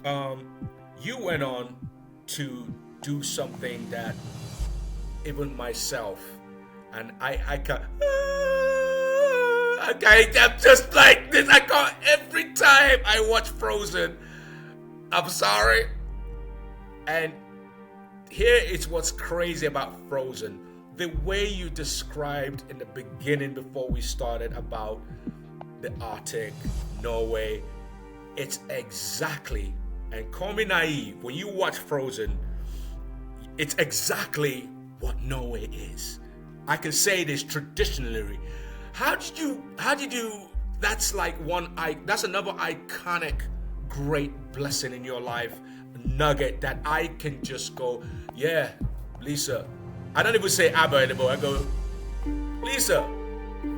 You went on to do something that even myself and I can't. Okay, I'm just like this. I can't. Every time I watch Frozen, I'm sorry. And here is what's crazy about Frozen. The way you described in the beginning before we started about the Arctic, Norway, it's exactly, and call me naive, when you watch Frozen, it's exactly what Norway is. I can say this traditionally. How did you, that's like that's another iconic, great blessing in your life, nugget that I can just go, yeah, Lisa. I don't even say ABBA anymore. I go, Lisa,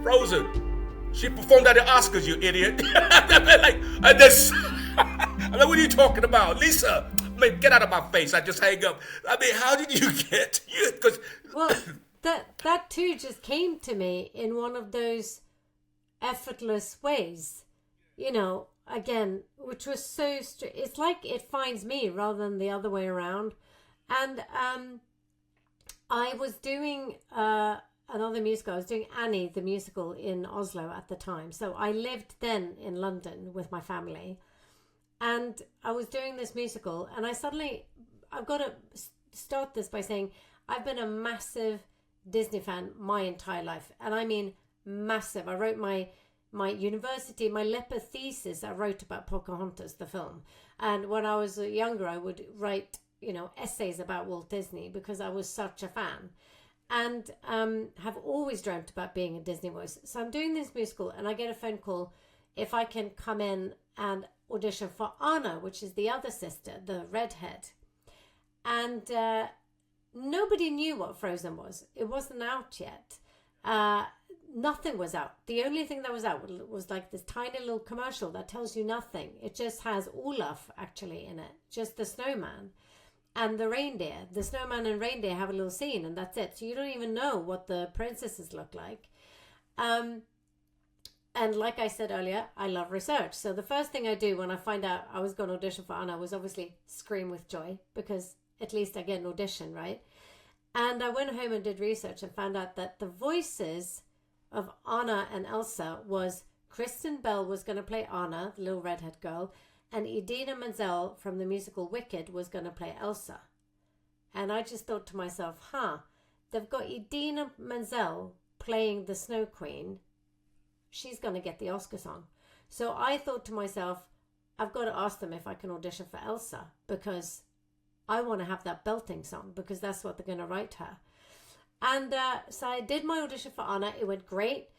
Frozen. She performed at the Oscars, you idiot. Like, and this, I'm like, what are you talking about? Lisa, man, get out of my face. I just hang up. I mean, how did you get, because Well, that too just came to me in one of those effortless ways, again, which was so it's like it finds me rather than the other way around. And I was doing another musical. I was doing Annie the musical in Oslo at the time, so I lived then in London with my family, and I was doing this musical, and I've got to start this by saying I've been a massive Disney fan my entire life, and I mean massive. I wrote my university, my LEPA thesis, I wrote about Pocahontas, the film. And when I was younger, I would write, essays about Walt Disney because I was such a fan. And have always dreamt about being a Disney voice. So I'm doing this musical and I get a phone call if I can come in and audition for Anna, which is the other sister, the redhead. And nobody knew what Frozen was. It wasn't out yet. Nothing was out. The only thing that was out was like this tiny little commercial that tells you nothing. It just has Olaf actually in it, just the snowman and the reindeer. The snowman and reindeer have a little scene, and that's it. So you don't even know what the princesses look like. And like I said earlier, I love research. So the first thing I do when I find out I was going to audition for Anna was obviously scream with joy, because at least I get an audition, right? And I went home and did research and found out that the voices of Anna and Elsa was Kristen Bell was going to play Anna, the little redhead girl, and Idina Menzel from the musical Wicked was going to play Elsa. And I just thought to myself, they've got Idina Menzel playing the Snow Queen. She's going to get the Oscar song. So I thought to myself, I've got to ask them if I can audition for Elsa, because I want to have that belting song, because that's what they're going to write her. And so I did my audition for Anna. It went great.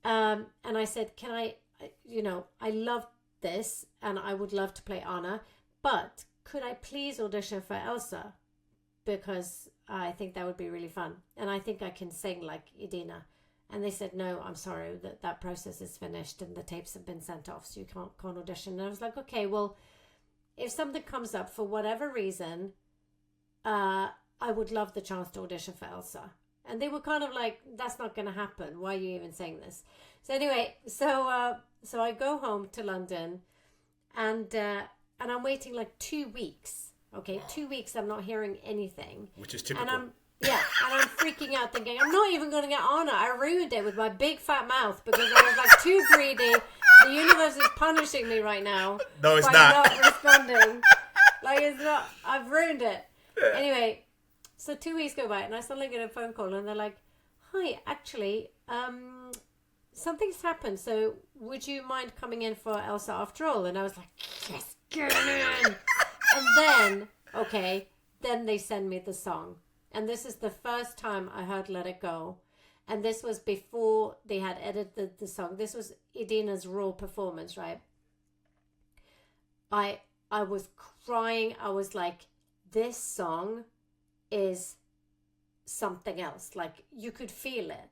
And I said, can I love this and I would love to play Anna, but could I please audition for Elsa? Because I think that would be really fun. And I think I can sing like Idina. And they said, no, I'm sorry, that process is finished and the tapes have been sent off, so you can't audition. And I was like, okay, well, if something comes up for whatever reason, I would love the chance to audition for Elsa. And they were kind of like, that's not going to happen. Why are you even saying this? So anyway, so I go home to London, and I'm waiting like 2 weeks. Okay, 2 weeks. I'm not hearing anything, which is typical. And I'm freaking out, thinking I'm not even going to get Anna. I ruined it with my big fat mouth because I was like too greedy. The universe is punishing me right now. No, it's by not responding. Like, it's not. I've ruined it. Anyway. So 2 weeks go by and I suddenly get a phone call and they're like, hi, actually, something's happened. So would you mind coming in for Elsa after all? And I was like, yes, get in. And then they send me the song. And this is the first time I heard Let It Go. And this was before they had edited the song. This was Idina's raw performance, right? I was crying. I was like, this song is something else. Like, you could feel it,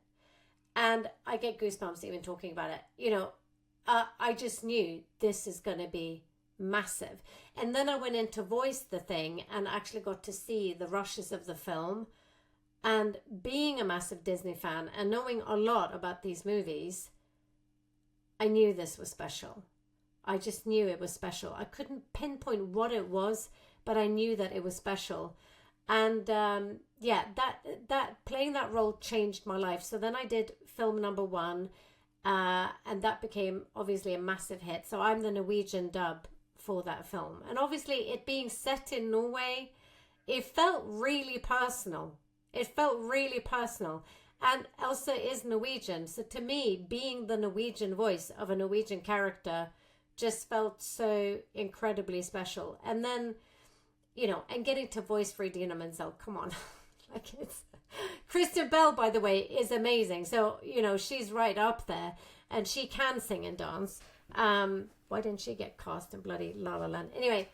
and I get goosebumps even talking about it. I just knew this is going to be massive. And then I went in to voice the thing and actually got to see the rushes of the film, and being a massive Disney fan and knowing a lot about these movies, I knew this was special. I just knew it was special. I couldn't pinpoint what it was, but I knew that it was special. And that playing that role changed my life. So then I did film number 1, and that became obviously a massive hit. So I'm the Norwegian dub for that film. And obviously it being set in Norway, it felt really personal. And Elsa is Norwegian. So to me, being the Norwegian voice of a Norwegian character just felt so incredibly special. And then, and getting to voice for Idina Menzel, come on. It's Kristen Bell, by the way, is amazing. So, she's right up there, and she can sing and dance. Why didn't she get cast in bloody La La Land? Anyway,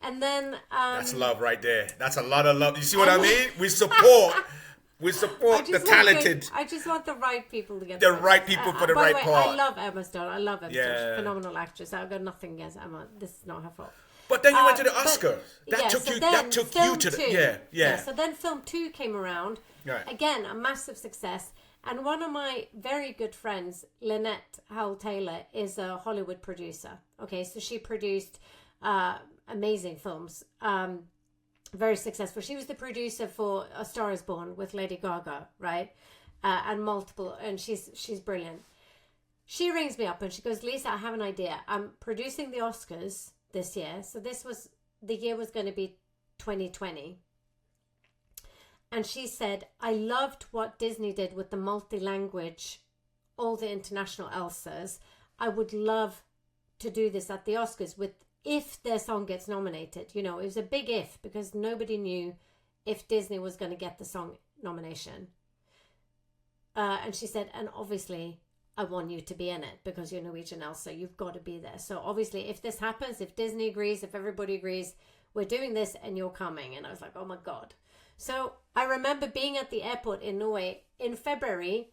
and then... that's love right there. That's a lot of love. You see what I mean? We support the talented. I just want the right people to get the right people for the right part. I love Emma Stone. I love Emma Stone. She's a phenomenal actress. I've got nothing against Emma. This is not her fault. But then you went to the Oscars. That took you to the... Yeah. So then film 2 came around. Right. Again, a massive success. And one of my very good friends, Lynette Howell-Taylor, is a Hollywood producer. Okay, so she produced amazing films. Very successful. She was the producer for A Star Is Born with Lady Gaga, right? And multiple, and she's brilliant. She rings me up and she goes, Lisa, I have an idea. I'm producing the Oscars this year. So the year was going to be 2020. And she said, I loved what Disney did with the multi-language, all the international Elsas. I would love to do this at the Oscars if their song gets nominated. It was a big if, because nobody knew if Disney was going to get the song nomination. And she said, and obviously I want you to be in it because you're Norwegian Elsa. You've got to be there. So obviously if this happens, if Disney agrees, if everybody agrees, we're doing this and you're coming. And I was like, oh my God. So I remember being at the airport in Norway in February,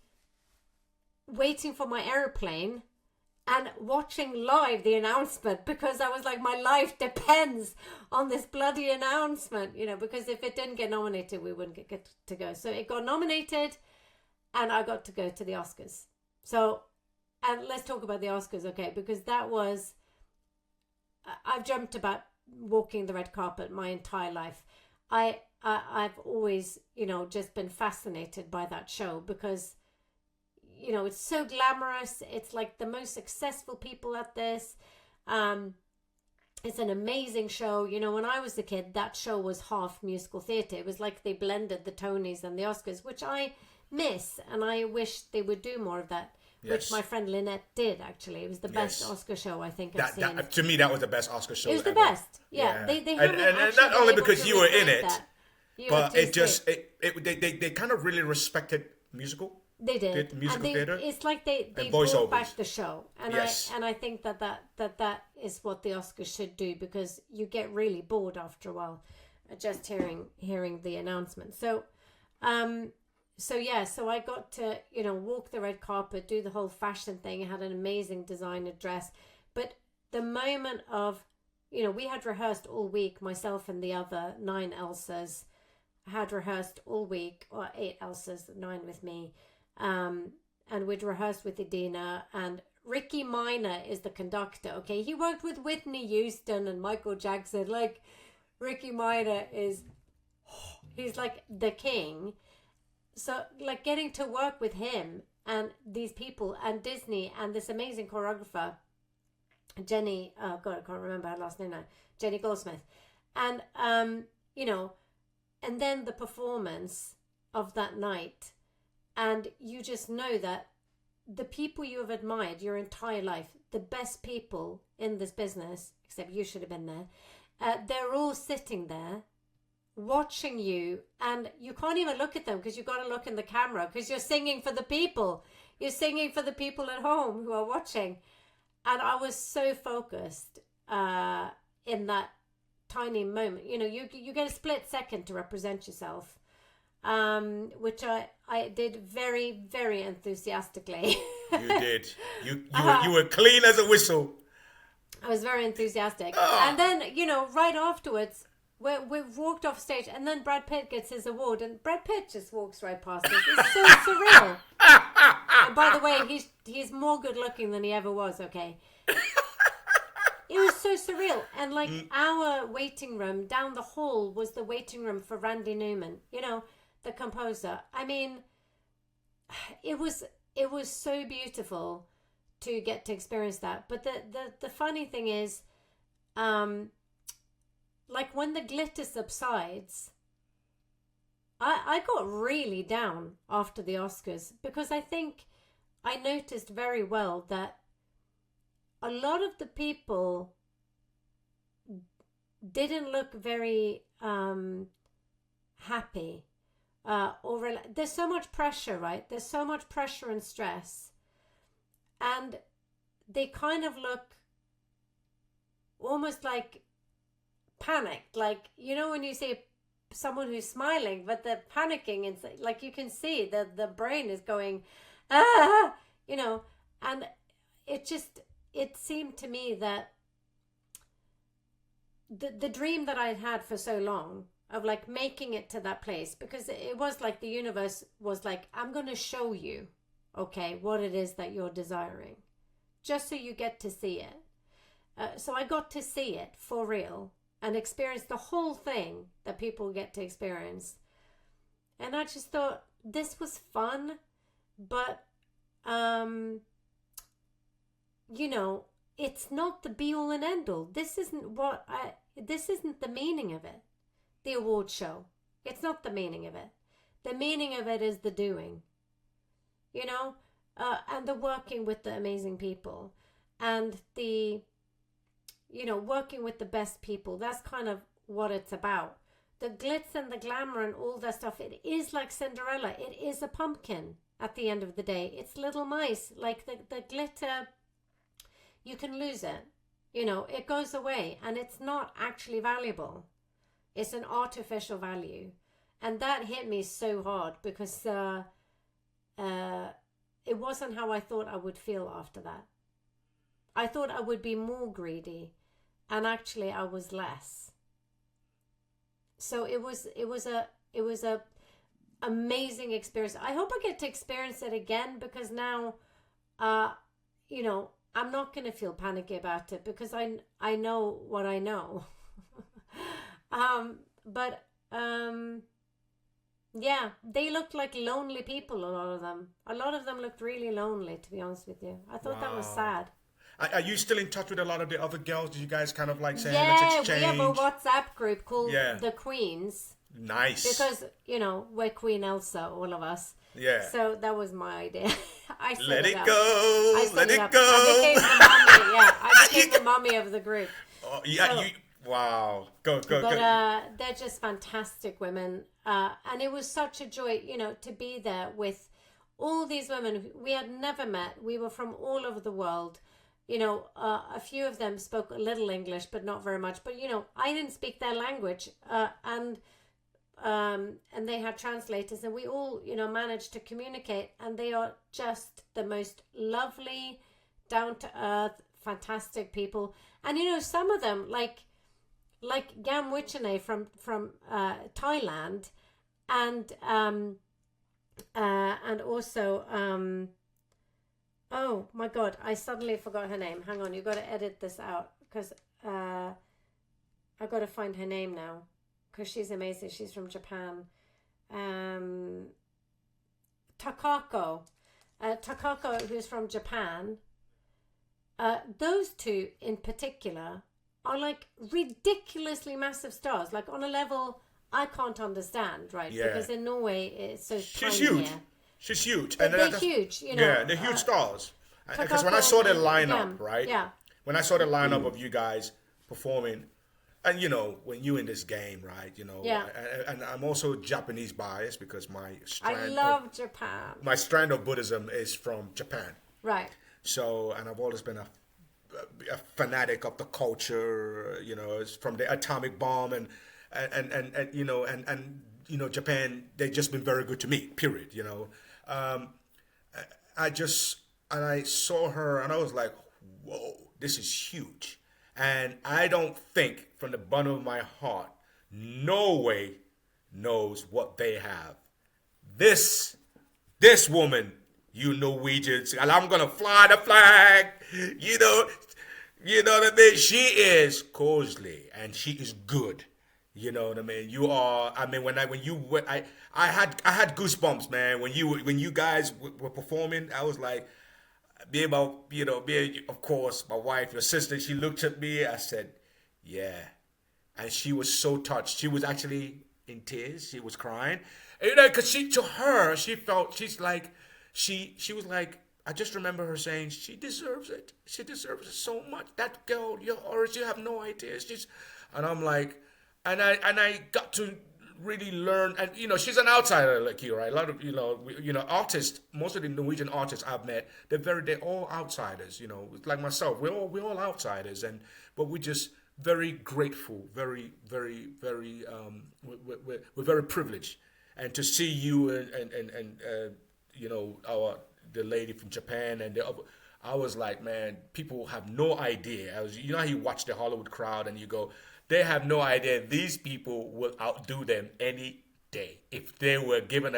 waiting for my airplane and watching live the announcement, because I was like, my life depends on this bloody announcement, because if it didn't get nominated, we wouldn't get to go. So it got nominated and I got to go to the Oscars. So, and let's talk about the Oscars, okay? Because I've dreamt about walking the red carpet my entire life. I've always, just been fascinated by that show because, it's so glamorous. It's like the most successful people at this. It's an amazing show. When I was a kid, that show was half musical theatre. It was like they blended the Tonys and the Oscars, which I miss. And I wish they would do more of that, which my friend Lynette did, actually. It was the best Oscar show, I think, I've seen. To me, that was the best Oscar show It was ever. the best. Yeah. They and not only because you were in it, but they kind of really respected musical. They did. Musical theater. It's like they brought back the show, and I think that is what the Oscars should do, because you get really bored after a while, just hearing the announcement. So I got to walk the red carpet, do the whole fashion thing. I had an amazing designer dress, but the moment of we had rehearsed all week. Myself and the other 9 Elsas had rehearsed all week, or 8 Elsas, 9 with me. And we'd rehearsed with Idina, and Ricky Minor is the conductor. Okay, he worked with Whitney Houston and Michael Jackson. Like, Ricky Minor he's like the king. So like getting to work with him and these people and Disney and this amazing choreographer, Jenny, oh God, I can't remember her last name now, Jenny Goldsmith, and and then the performance of that night. And you just know that the people you have admired your entire life, the best people in this business, except you should have been there, they're all sitting there watching you, and you can't even look at them because you've got to look in the camera because you're singing for the people. You're singing for the people at home who are watching. And I was so focused in that tiny moment. You get a split second to represent yourself. Which I did very, very enthusiastically. You did. You were clean as a whistle. I was very enthusiastic. And then, right afterwards, we walked off stage, and then Brad Pitt gets his award, and Brad Pitt just walks right past us. It's so surreal. And by the way, he's more good looking than he ever was, okay? It was so surreal. And like our waiting room down the hall was the waiting room for Randy Newman, you know, the composer. I mean, it was so beautiful to get to experience that. But the funny thing is, like when the glitter subsides, I got really down after the Oscars because I think I noticed very well that a lot of the people didn't look very happy. There's so much pressure, right? There's so much pressure and stress. And they kind of look almost like panicked. Like, you know, when you see someone who's smiling, but they're panicking, and like you can see that the brain is going, you know, and it seemed to me that the dream that I had for so long of like making it to that place, because it was like the universe was like, I'm going to show you, okay, what it is that you're desiring, just so you get to see it. So I got to see it for real and experience the whole thing that people get to experience. And I just thought this was fun, but you know, it's not the be all and end all. This isn't the meaning of it. The award show. It's not the meaning of it. The meaning of it is the doing. You know? And the working with the amazing people. And the, you know, working with the best people. That's kind of what it's about. The glitz and the glamour and all that stuff. It is like Cinderella. It is a pumpkin at the end of the day. It's little mice. Like the glitter, you can lose it. You know, it goes away. And it's not actually valuable. It's an artificial value. And that hit me so hard because it wasn't how I thought I would feel after that. I thought I would be more greedy, and actually I was less. So it was a amazing experience. I hope I get to experience it again, because now you know, I'm not going to feel panicky about it because I know what I know. Yeah, they looked like lonely people, a lot of them. A lot of them looked really lonely, to be honest with you. I thought that was sad. Are you still in touch with a lot of the other girls? Did you guys kind of like say, let's Yeah, exchange? we have a WhatsApp group called The Queens. Nice. Because, you know, we're Queen Elsa, all of us. Yeah. So that was my idea. I set Let it it up. go. Let it go. I became the mummy of the group. Oh, yeah, So, wow. Go. But they're just fantastic women. And it was such a joy, you know, to be there with all these women who we had never met. We were from all over the world. You know, a few of them spoke a little English, but not very much. But, you know, I didn't speak their language. And they had translators, and we all, you know, managed to communicate. And they are just the most lovely, down-to-earth, fantastic people. And, you know, some of them, like Gam Wichene from Thailand, and also oh my God, I suddenly forgot her name. Hang on, you've got to edit this out because I've got to find her name now because she's amazing. She's from Japan. Takako, who's from Japan. Those two in particular are like ridiculously massive stars, like on a level I can't understand, right? Yeah. Because in Norway it's so She's tiny huge. here. She's huge. But they're huge, you know. Yeah, they're huge stars. Because when I saw the lineup, right? Yeah. When I saw the lineup of you guys performing, and you know, when you're in this game, right? You know, Yeah. and I'm also Japanese biased because I love Japan. My strand of Buddhism is from Japan. Right. So, and I've always been a fanatic of the culture, you know, it's from the atomic bomb and you know, and you know, Japan, they've just been very good to me, period, you know. I saw her and I was like, whoa, this is huge. And I don't think from the bottom of my heart, Norway knows what they have. This woman, you Norwegians, and I'm gonna fly the flag, you know. You know what I mean? She is costly and she is good. You know what I mean? You are. I mean, when you went, I had goosebumps, man. When you guys were performing, I was like, being my, being of course my wife, your sister. She looked at me. I said, yeah, and she was so touched. She was actually in tears. She was crying, and, because to her, she felt she was like. I just remember her saying she deserves it. She deserves it so much. That girl, Oris, you have no idea. And I'm like, and I got to really learn. And she's an outsider like you, right? A lot of artists. Most of the Norwegian artists I've met, they're all outsiders. Like myself, we're all outsiders, but we're just very grateful, very very very. We're very privileged, and to see you and the lady from Japan and the other. I was like, man, people have no idea. How you watch the Hollywood crowd and you go, they have no idea. These people will outdo them any day if they were given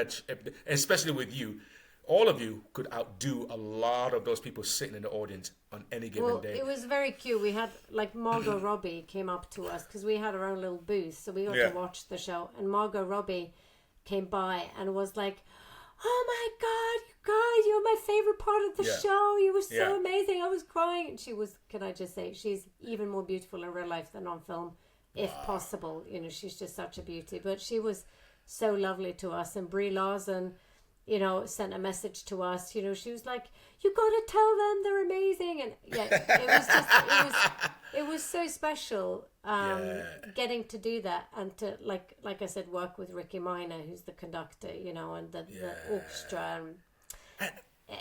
especially with you. All of you could outdo a lot of those people sitting in the audience on any given day. It was very cute. We had, like, Margot Robbie came up to us because we had our own little booth, so we got to watch the show. And Margot Robbie came by and was like, oh my God, you guys, you're my favorite part of the show. You were so amazing. I was crying. And she was, can I just say, she's even more beautiful in real life than on film, if possible. She's just such a beauty. But she was so lovely to us. And Brie Larson, sent a message to us. She was like, you got to tell them they're amazing. And it was so special getting to do that and to, like I said, work with Ricky Minor, who's the conductor, and the orchestra. And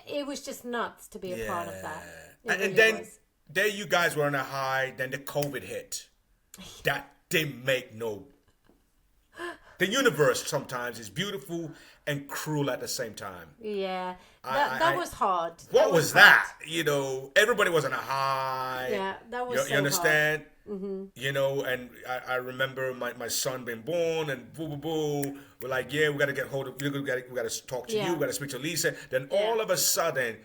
it was just nuts to be a part of that. And then there you guys were on a high, then the COVID hit. That didn't make no... The universe sometimes is beautiful and cruel at the same time. Yeah, that was hard. What was that? Everybody was on a high. Yeah, that was you understand? Hard. Mm-hmm. And I remember my son being born and boo. We're like, we got to get hold of, we got to talk to you, we got to speak to Lisa. Then all of a sudden,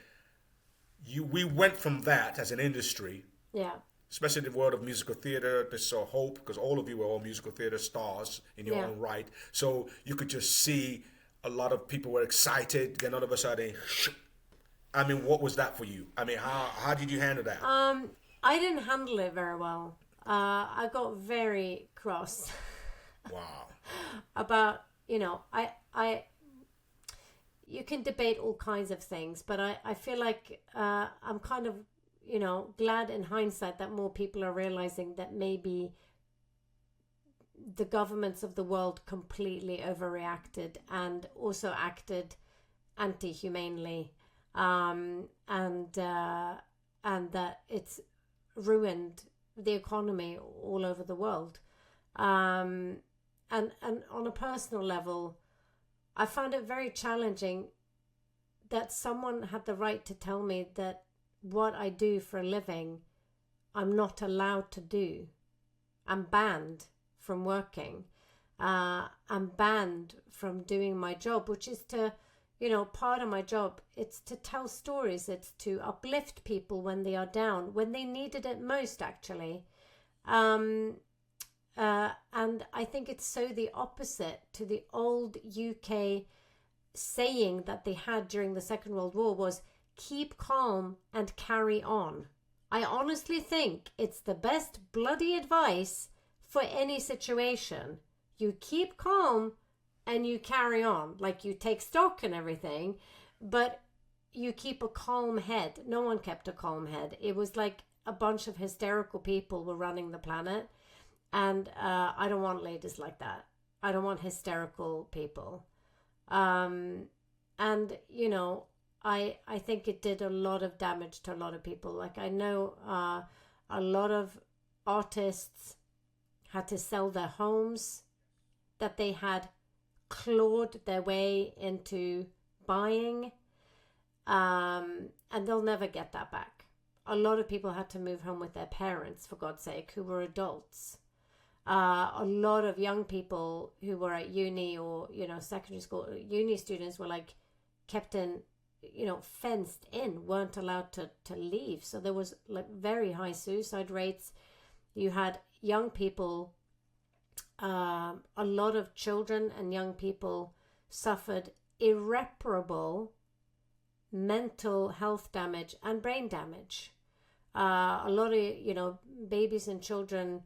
we went from that as an industry. Yeah. Especially in the world of musical theater, there's so hope because all of you were all musical theater stars in your own right. So you could just see a lot of people were excited. Then all of a sudden, I mean, what was that for you? I mean, how did you handle that? I didn't handle it very well. I got very cross. Wow. About, I you can debate all kinds of things, but I feel like I'm kind of, glad in hindsight that more people are realizing that maybe the governments of the world completely overreacted and also acted anti-humanely, and that it's ruined the economy all over the world. And on a personal level, I found it very challenging that someone had the right to tell me that what I do for a living, I'm not allowed to do. I'm banned from working. I'm banned from doing my job, which is to, part of my job, it's to tell stories. It's to uplift people when they are down, when they needed it most, actually. And I think it's so the opposite to the old UK saying that they had during the Second World War was, keep calm and carry on. I honestly think it's the best bloody advice for any situation. You keep calm and you carry on. Like, you take stock and everything, but you keep a calm head. No one kept a calm head. It was like a bunch of hysterical people were running the planet. And I don't want ladies like that. I don't want hysterical people. And, I think it did a lot of damage to a lot of people. Like, I know a lot of artists had to sell their homes that they had clawed their way into buying. And they'll never get that back. A lot of people had to move home with their parents, for God's sake, who were adults. A lot of young people who were at uni or, secondary school, uni students were kept in fenced in, weren't allowed to leave. So there was like very high suicide rates. You had young people, a lot of children and young people suffered irreparable mental health damage and brain damage. A lot of, babies and children,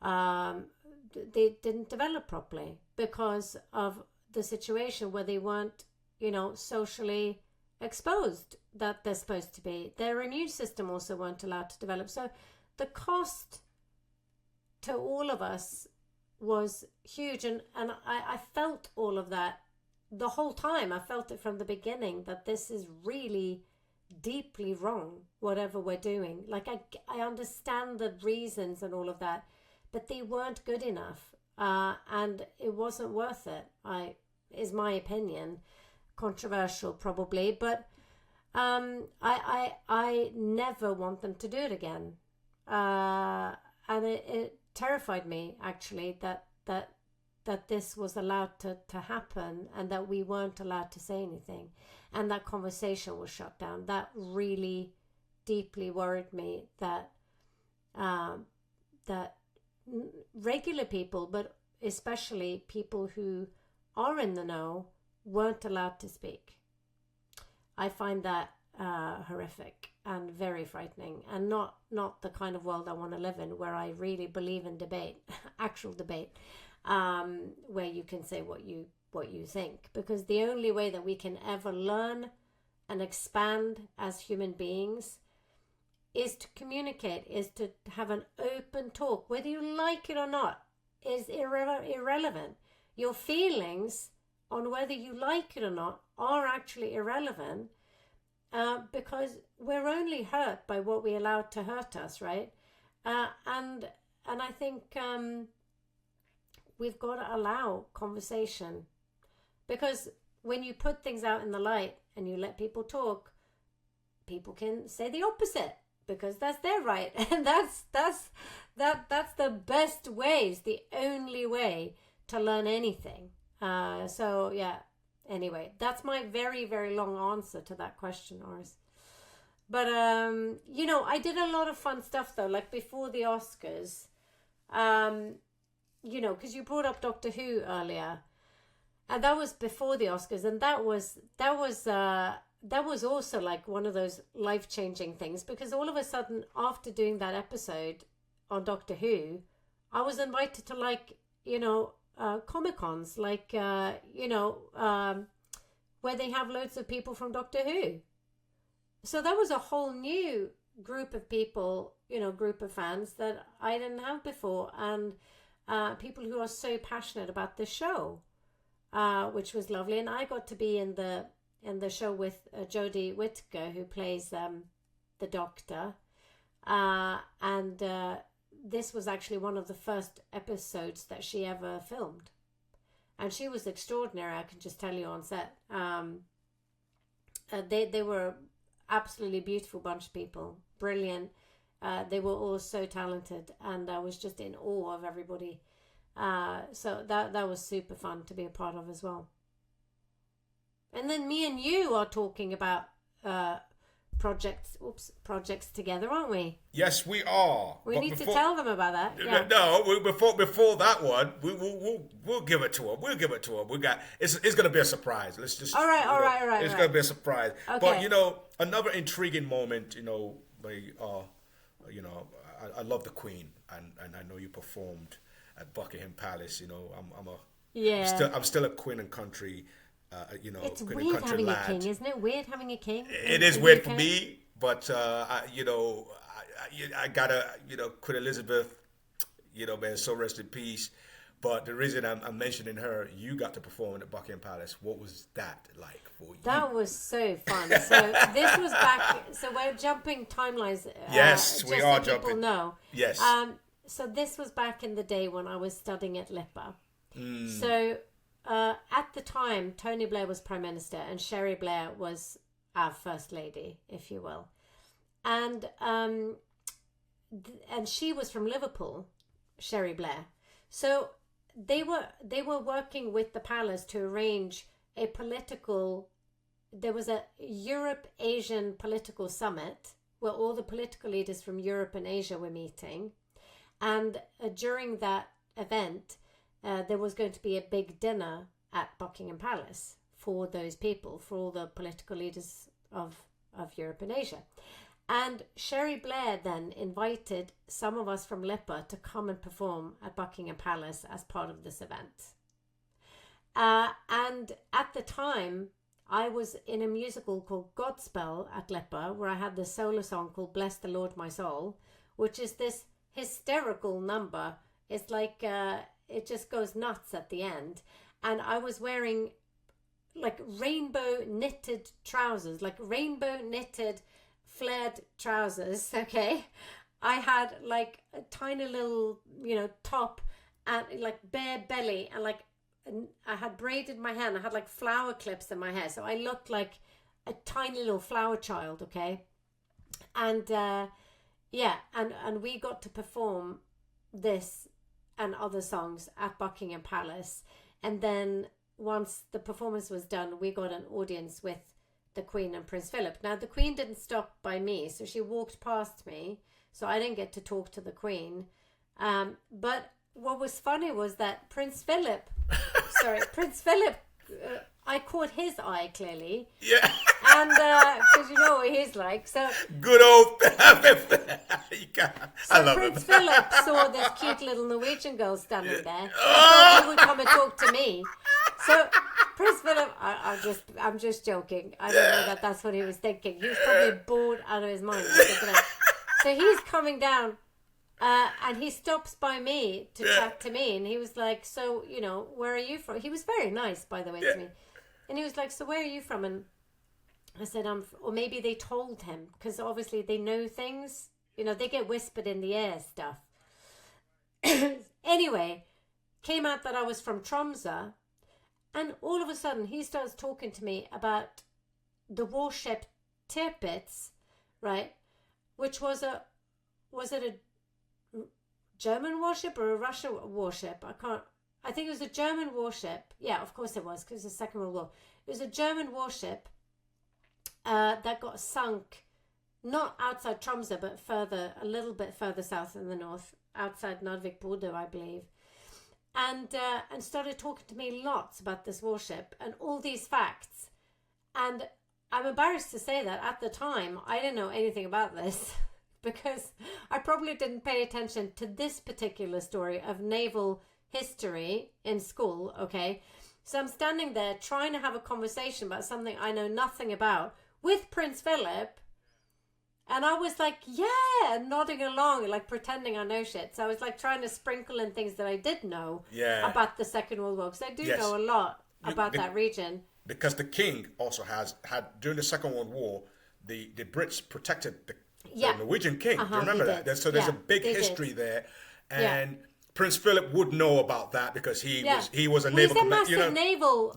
they didn't develop properly because of the situation where they weren't, socially exposed that they're supposed to be. Their immune system also weren't allowed to develop. So the cost to all of us was huge. And I felt all of that the whole time. I felt it from the beginning that this is really deeply wrong, whatever we're doing. Like, I understand the reasons and all of that, but they weren't good enough. And it wasn't worth it, is my opinion. Controversial probably, but I never want them to do it again. And it terrified me, actually, that this was allowed to happen, and that we weren't allowed to say anything, and that conversation was shut down. That really deeply worried me, that regular people, but especially people who are in the know, weren't allowed to speak. I find that horrific and very frightening, and not the kind of world I want to live in, where I really believe in debate, actual debate, where you can say what you think. Because the only way that we can ever learn and expand as human beings is to communicate, is to have an open talk. Whether you like it or not is irrelevant. Your feelings on whether you like it or not are actually irrelevant, because we're only hurt by what we allow to hurt us, right? And I think we've got to allow conversation, because when you put things out in the light and you let people talk, people can say the opposite, because that's their right, and that's the best way, is the only way to learn anything. So yeah, anyway, that's my very, very long answer to that question, Oris. But I did a lot of fun stuff though, like before the Oscars, because you brought up Doctor Who earlier, and that was before the Oscars, and that was also like one of those life-changing things, because all of a sudden, after doing that episode on Doctor Who, I was invited to Comic-Cons, where they have loads of people from Doctor Who. So that was a whole new group of people, group of fans that I didn't have before, and people who are so passionate about the show, which was lovely. And I got to be in the show with Jodie Whittaker, who plays the Doctor, and this was actually one of the first episodes that she ever filmed, and she was extraordinary. I can just tell you on set. They were absolutely beautiful bunch of people, brilliant. They were all so talented, and I was just in awe of everybody. So that was super fun to be a part of as well. And then me and you are talking about projects together, aren't we? Yes, we are. We need to tell them about that. Yeah. No, before that one, we'll give it to them. We'll give it to them. It's going to be a surprise. Let's just. All right. It's going to be a surprise. Okay. But another intriguing moment. I love the Queen, and I know you performed at Buckingham Palace. I'm still a Queen and Country. It's weird having a king, isn't it? Weird having a king. It is weird for me, but I gotta, Queen Elizabeth, man, so rest in peace. But the reason I'm mentioning her, you got to perform at Buckingham Palace. What was that like for you? That was so fun. So this was back. So we're jumping timelines. Yes, we are jumping. People know. Yes. So this was back in the day when I was studying at LIPA. So. At the time, Tony Blair was Prime Minister and Sherry Blair was our First Lady, if you will. And she was from Liverpool, Sherry Blair. So they were working with the palace to arrange a political there was a Europe-Asian political summit where all the political leaders from Europe and Asia were meeting. And during that event, there was going to be a big dinner at Buckingham Palace for those people, for all the political leaders of Europe and Asia. And Sherry Blair then invited some of us from LIPA to come and perform at Buckingham Palace as part of this event. And at the time, I was in a musical called Godspell at LIPA, where I had this solo song called Bless the Lord My Soul, which is this hysterical number. It's like, it just goes nuts at the end. And I was wearing like rainbow knitted trousers, like rainbow knitted flared trousers, okay? I had like a tiny little, top and like bare belly, and like I had braided my hair, and I had like flower clips in my hair. So I looked like a tiny little flower child, okay? And and we got to perform this and other songs at Buckingham Palace. And then once the performance was done, we got an audience with the Queen and Prince Philip. Now, the Queen didn't stop by me, so she walked past me, so I didn't get to talk to the Queen. But what was funny was that Prince Philip, I caught his eye clearly. Yeah. And because you know what he's like. So good old I love Prince him. Philip saw this cute little Norwegian girl standing there. And thought he would come and talk to me. So Prince Philip, I'm just joking. I don't know that's what he was thinking. He was probably bored out of his mind. So he's coming down. And he stops by me to chat to me, and he was like, so, where are you from? He was very nice, by the way, to me. And he was like, so where are you from? And I said, or maybe they told him, because obviously they know things. They get whispered in the air stuff. Anyway, came out that I was from Tromsø, and all of a sudden he starts talking to me about the warship Tirpitz, right? Which was it a German warship or a Russian warship? I think it was a German warship. Yeah, of course it was, because it was the Second World War. It was a German warship that got sunk, not outside Tromsø, but a little bit further south in the north, outside Narvik border, I believe. And started talking to me lots about this warship and all these facts. And I'm embarrassed to say that at the time, I didn't know anything about this. Because I probably didn't pay attention to this particular story of naval history in school, okay? So I'm standing there trying to have a conversation about something I know nothing about with Prince Philip. And I was like, yeah, nodding along, like pretending I know shit. So I was like trying to sprinkle in things that I did know about the Second World War. Because I do know a lot about that region. Because the king also had, during the Second World War, the Brits protected the Norwegian king. Do you remember that? So there's a big history there, and Prince Philip would know about that because he was a naval commander. Naval.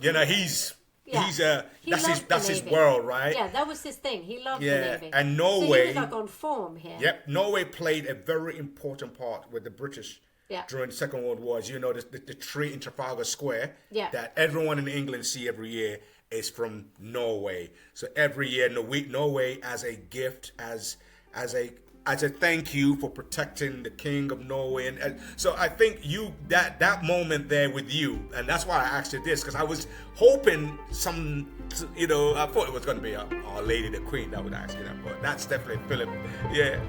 That's his world, right? Yeah, that was his thing. He loved the Navy. And Norway. So he was like on form here. Yep, Norway played a very important part with the British during the Second World War. As you know, the tree in Trafalgar Square that everyone in England see every year is from Norway. So every year, Norway as a gift, as a thank you for protecting the King of Norway, and so I think that moment there with you, and that's why I asked you this, because I was hoping I thought it was going to be Our Lady the Queen that would ask you that, but that's definitely Philip. Yeah.